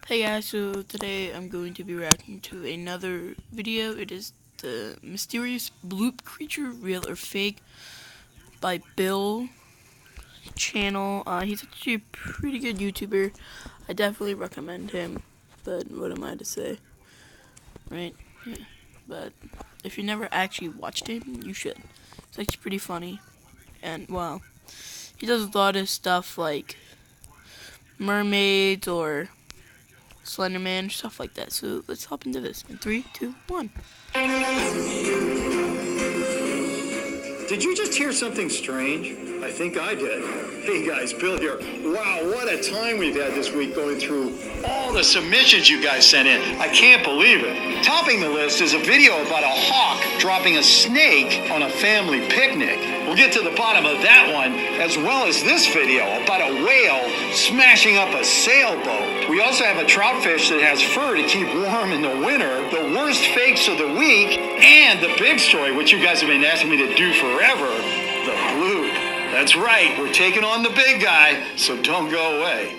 Hey guys, so today I'm going to be reacting to another video. It is the mysterious bloop creature, real or fake, by Bill channel. He's actually a pretty good YouTuber. I definitely recommend him, but what am I to say, right? Yeah. But if you never actually watched him, you should. It's actually pretty funny, and well, he does a lot of stuff like mermaids or Slenderman, stuff like that. So let's hop into this in 3, 2, 1. Did you just hear something strange? I think I did. Hey guys, Bill here. Wow, what a time we've had this week going through all the submissions you guys sent in. I can't believe it. Topping the list is a video about a hawk dropping a snake on a family picnic. We'll get to the bottom of that one, as well as this video about a whale smashing up a sailboat. We also have a trout fish that has fur to keep warm in the winter, the worst fakes of the week, and the big story, which you guys have been asking me to do forever, the bloop. That's right, we're taking on the big guy, so don't go away.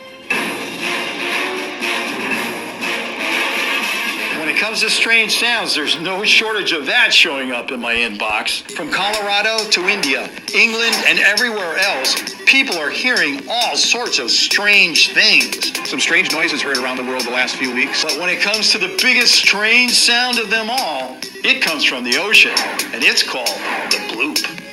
When it comes to strange sounds, there's no shortage of that showing up in my inbox. From Colorado to India, England, and everywhere else, people are hearing all sorts of strange things. Some strange noises heard around the world the last few weeks. But when it comes to the biggest strange sound of them all, it comes from the ocean, and it's called the bloop.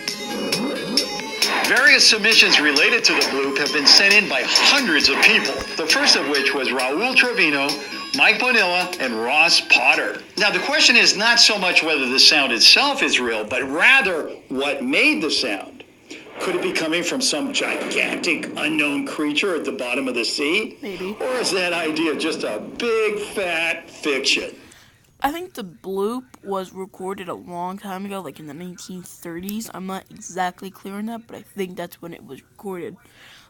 Various submissions related to the bloop have been sent in by hundreds of people, the first of which was Raul Trevino, Mike Bonilla, and Ross Potter. Now, the question is not so much whether the sound itself is real, but rather what made the sound. Could it be coming from some gigantic unknown creature at the bottom of the sea? Maybe. Or is that idea just a big fat fiction? I think the bloop was recorded a long time ago, like in the 1930s. I'm not exactly clear on that, but I think that's when it was recorded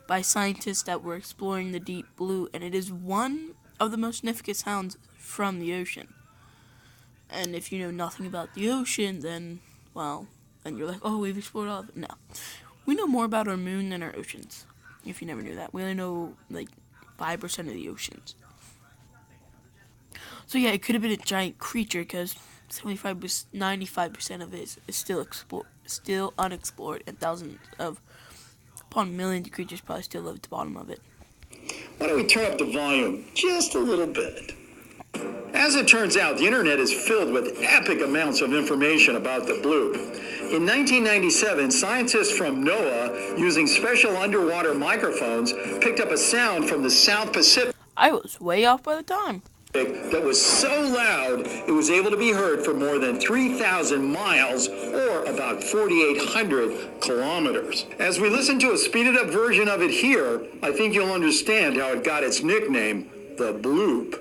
by scientists that were exploring the deep blue, and it is one of the most significant sounds from the ocean. And if you know nothing about the ocean, then, well, then you're like, oh, we've explored all of it. No. We know more about our moon than our oceans, if you never knew that. We only know, like, 5% of the oceans. So yeah, it could have been a giant creature because 95% of it is still unexplored, and thousands of, upon millions of creatures probably still live at the bottom of it. Why don't we turn up the volume just a little bit? As it turns out, the internet is filled with epic amounts of information about the bloop. In 1997, scientists from NOAA, using special underwater microphones, picked up a sound from the South Pacific. I was way off by the time. That was so loud it was able to be heard for more than 3,000 miles, or about 4,800 kilometers. As we listen to a speeded up version of it here, I think you'll understand how it got its nickname, the bloop.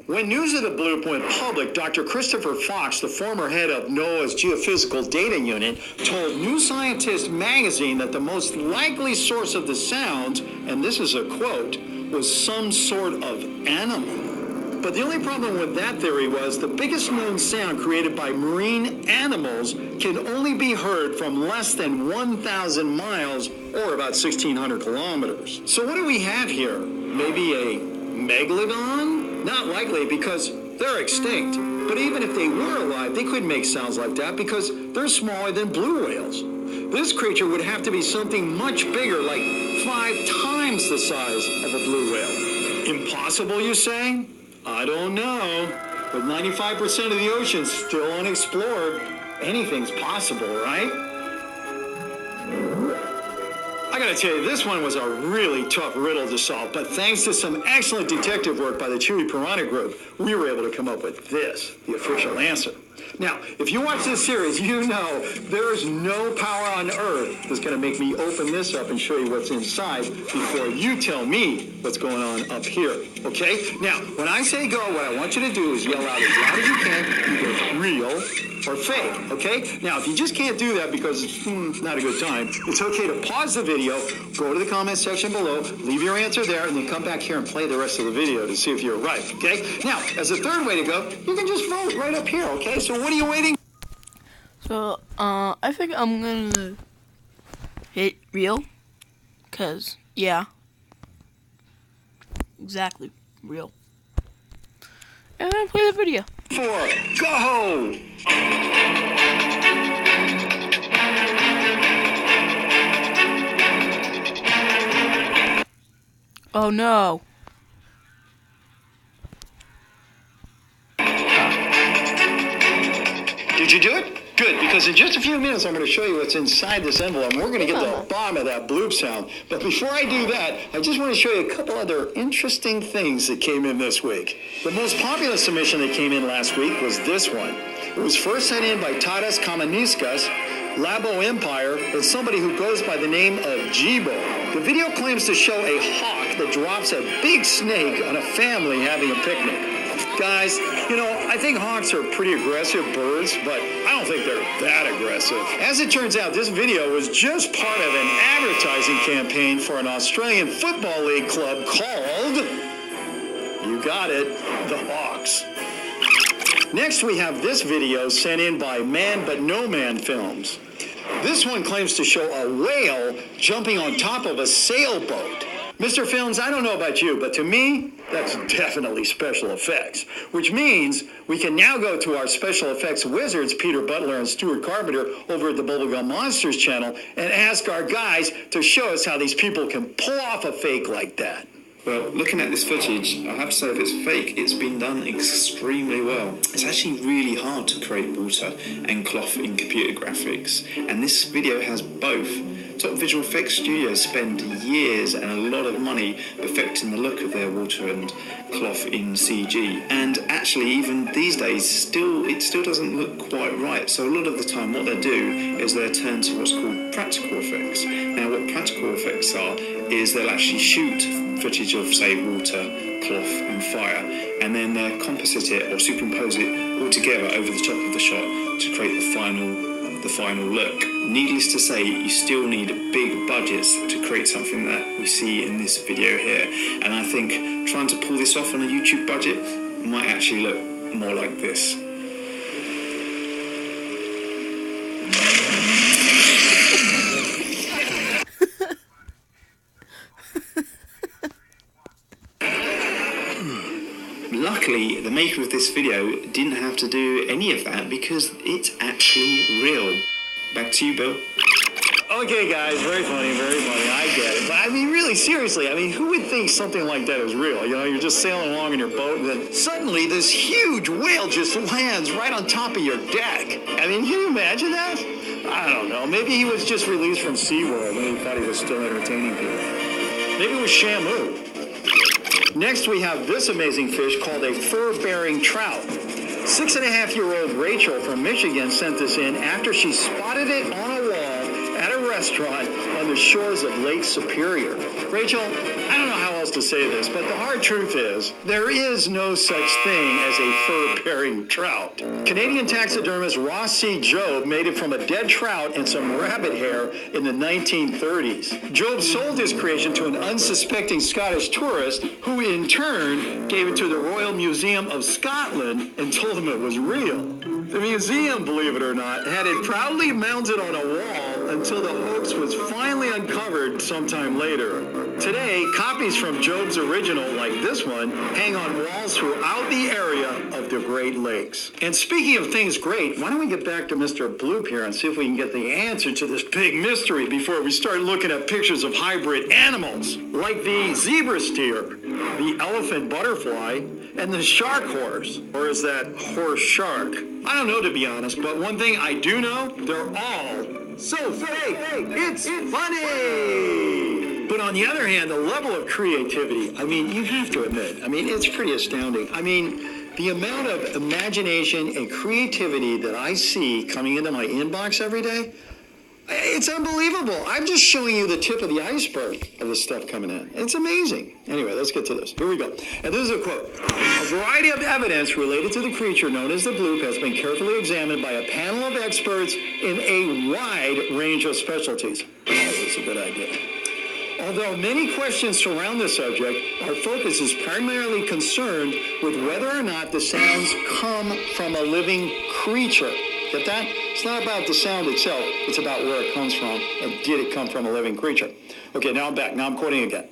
When news of the bloop went public, Dr. Christopher Fox, the former head of NOAA's Geophysical Data Unit, told New Scientist magazine that the most likely source of the sounds, and this is a quote, was some sort of animal. But the only problem with that theory was the biggest known sound created by marine animals can only be heard from less than 1,000 miles, or about 1,600 kilometers. So what do we have here? Maybe a megalodon? Not likely, because they're extinct. But even if they were alive, they couldn't make sounds like that because they're smaller than blue whales. This creature would have to be something much bigger, like 5 times the size of a blue whale. Impossible, you say? I don't know. With 95% of the ocean still unexplored, anything's possible, right? I gotta tell you, this one was a really tough riddle to solve, but thanks to some excellent detective work by the Chewy Piranha Group, we were able to come up with this, the official answer. Now, if you watch this series, you know there is no power on earth that's going to make me open this up and show you what's inside before you tell me what's going on up here, okay? Now, when I say go, what I want you to do is yell out as loud as you can, either real or fake, okay? Now, if you just can't do that because it's not a good time, it's okay to pause the video, go to the comment section below, leave your answer there, and then come back here and play the rest of the video to see if you're right, okay? Now, as a third way to go, you can just vote right up here, okay? So what are you waiting? So, I think I'm gonna hit real, cause, yeah. Exactly. Real. And then play the video. 4, go! Oh no. Did you do it? Good, because in just a few minutes I'm going to show you what's inside this envelope, and we're going to get to the bottom of that bloop sound. But before I do that, I just want to show you a couple other interesting things that came in this week. The most popular submission that came in last week was this one. It was first sent in by Tadas Kamaniskas, Labo Empire, and somebody who goes by the name of Jibo. The video claims to show a hawk that drops a big snake on a family having a picnic. Guys, I think hawks are pretty aggressive birds, but I don't think they're that aggressive. As it turns out, this video was just part of an advertising campaign for an Australian Football League club called, you got it, the Hawks. Next, we have this video sent in by Man But No Man Films. This one claims to show a whale jumping on top of a sailboat. Mr. Films, I don't know about you, but to me, that's definitely special effects, which means we can now go to our special effects wizards, Peter Butler and Stuart Carpenter, over at the Bubblegum Monsters channel, and ask our guys to show us how these people can pull off a fake like that. Well, looking at this footage, I have to say if it's fake, it's been done extremely well. It's actually really hard to create water and cloth in computer graphics, and this video has both. Top visual effects studios spend years and a lot of money perfecting the look of their water and cloth in CG, and actually even these days it still doesn't look quite right. So a lot of the time what they do is they turn to what's called practical effects. Now what practical effects are is they'll actually shoot footage of, say, water, cloth and fire, and then they'll composite it or superimpose it all together over the top of the shot to create the final look. Needless to say, you still need big budgets to create something that we see in this video here, and I think trying to pull this off on a YouTube budget might actually look more like this. Luckily, the maker of this video didn't have to do any of that because it's actually real. Back to you, Bill. Okay, guys, very funny, I get it. But I mean, really, seriously, who would think something like that is real? You're just sailing along in your boat, and then suddenly this huge whale just lands right on top of your deck. Can you imagine that? I don't know. Maybe he was just released from SeaWorld and he thought he was still entertaining people. Maybe it was Shamu. Next, we have this amazing fish called a fur-bearing trout. 6.5-year-old Rachel from Michigan sent this in after she spotted it on a wall at a restaurant on the shores of Lake Superior. Rachel, I don't know how else to say this, but the hard truth is there is no such thing as a fur-bearing trout. Canadian taxidermist Ross C. Job made it from a dead trout and some rabbit hair in the 1930s. Job sold his creation to an unsuspecting Scottish tourist who in turn gave it to the Royal Museum of Scotland and told him it was real. The museum, believe it or not, had it proudly mounted on a wall until the hoax was finally uncovered sometime later. Today, copies from Job's original, like this one, hang on walls throughout the area of the Great Lakes. And speaking of things great, why don't we get back to Mr. Bloop here and see if we can get the answer to this big mystery before we start looking at pictures of hybrid animals, like the zebra steer, the elephant butterfly, and the shark horse. Or is that horse shark? I don't know, to be honest, but one thing I do know, they're all so fake. It's funny. But on the other hand, the level of creativity, you have to admit, it's pretty astounding. The amount of imagination and creativity that I see coming into my inbox every day, it's unbelievable. I'm just showing you the tip of the iceberg of this stuff coming in. It's amazing. Anyway, let's get to this. Here we go. And this is a quote. A variety of evidence related to the creature known as the bloop has been carefully examined by a panel of experts in a wide range of specialties. Always a good idea. Although many questions surround the subject, our focus is primarily concerned with whether or not the sounds come from a living creature. Get that? It's not about the sound itself. It's about where it comes from. And did it come from a living creature? Okay, now I'm back. Now I'm quoting again.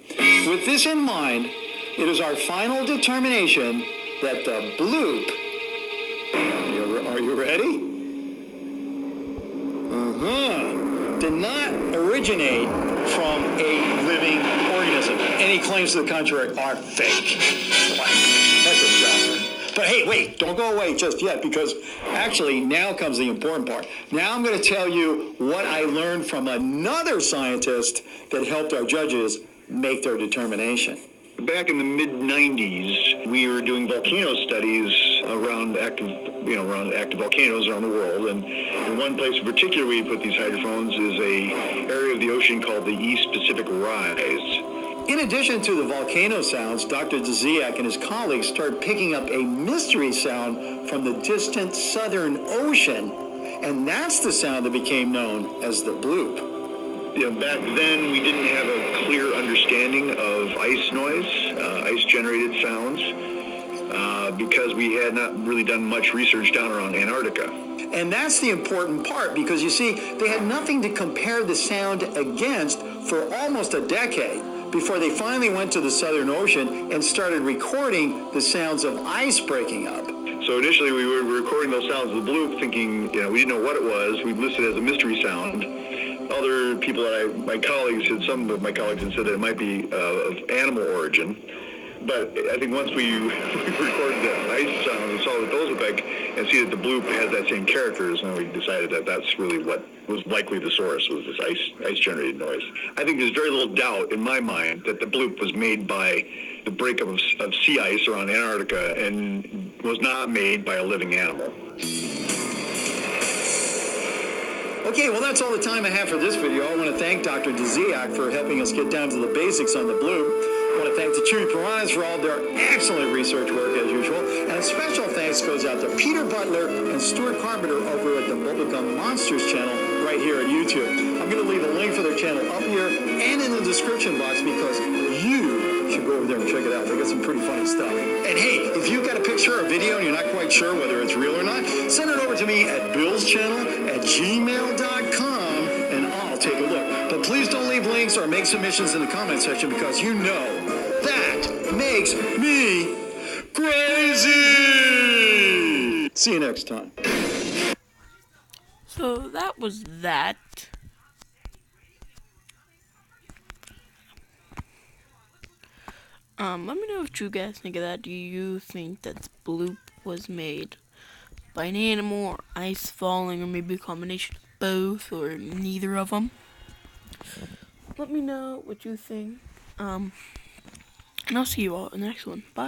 With this in mind, it is our final determination that the bloop, are you ready? Did not originate from a living organism. Any claims to the contrary are fake. That's a shocker. But hey, wait, don't go away just yet, because actually now comes the important part. Now I'm going to tell you what I learned from another scientist that helped our judges make their determination. Back in the mid-90s, we were doing volcano studies around active volcanoes around the world, and in one place in particular we put these hydrophones is a area of the ocean called the East Pacific Rise. In addition to the volcano sounds, Dr. Dziak and his colleagues started picking up a mystery sound from the distant southern ocean, and that's the sound that became known as the bloop. Back then we didn't have a clear understanding of ice noise, ice-generated sounds, because we had not really done much research down around Antarctica. And that's the important part, because you see, they had nothing to compare the sound against for almost a decade before they finally went to the Southern Ocean and started recording the sounds of ice breaking up. So initially we were recording those sounds of the bloop, thinking, we didn't know what it was. We listed it as a mystery sound. Other people, some of my colleagues had said that it might be of animal origin. But I think once we recorded the ice sound and saw what those look like, and see that the bloop has that same characters, and we decided that that's really what was likely the source, was this ice-generated noise. I think there's very little doubt in my mind that the bloop was made by the breakup of sea ice around Antarctica and was not made by a living animal. Okay, well, that's all the time I have for this video. I want to thank Dr. Dziak for helping us get down to the basics on the bloop. I want to thank the Chewy Piranhas for all their excellent research work, as usual. And a special thanks goes out to Peter Butler and Stuart Carpenter over at the Bubblegum Monsters channel right here at YouTube. I'm going to leave a link for their channel up here and in the description box, because you should go over there and check it out. They got some pretty funny stuff. And hey, if you've got a picture or a video and you're not quite sure whether it's real or not, send it over to me at billschannel@gmail.com and I'll take a look. But please don't leave links or make submissions in the comment section, because you know that makes me crazy. See you next time. So that was that. Let me know what you guys think of that. Do you think that the bloop was made by an animal or ice falling, or maybe a combination of both, or neither of them? Let me know what you think. And I'll see you all in the next one. Bye.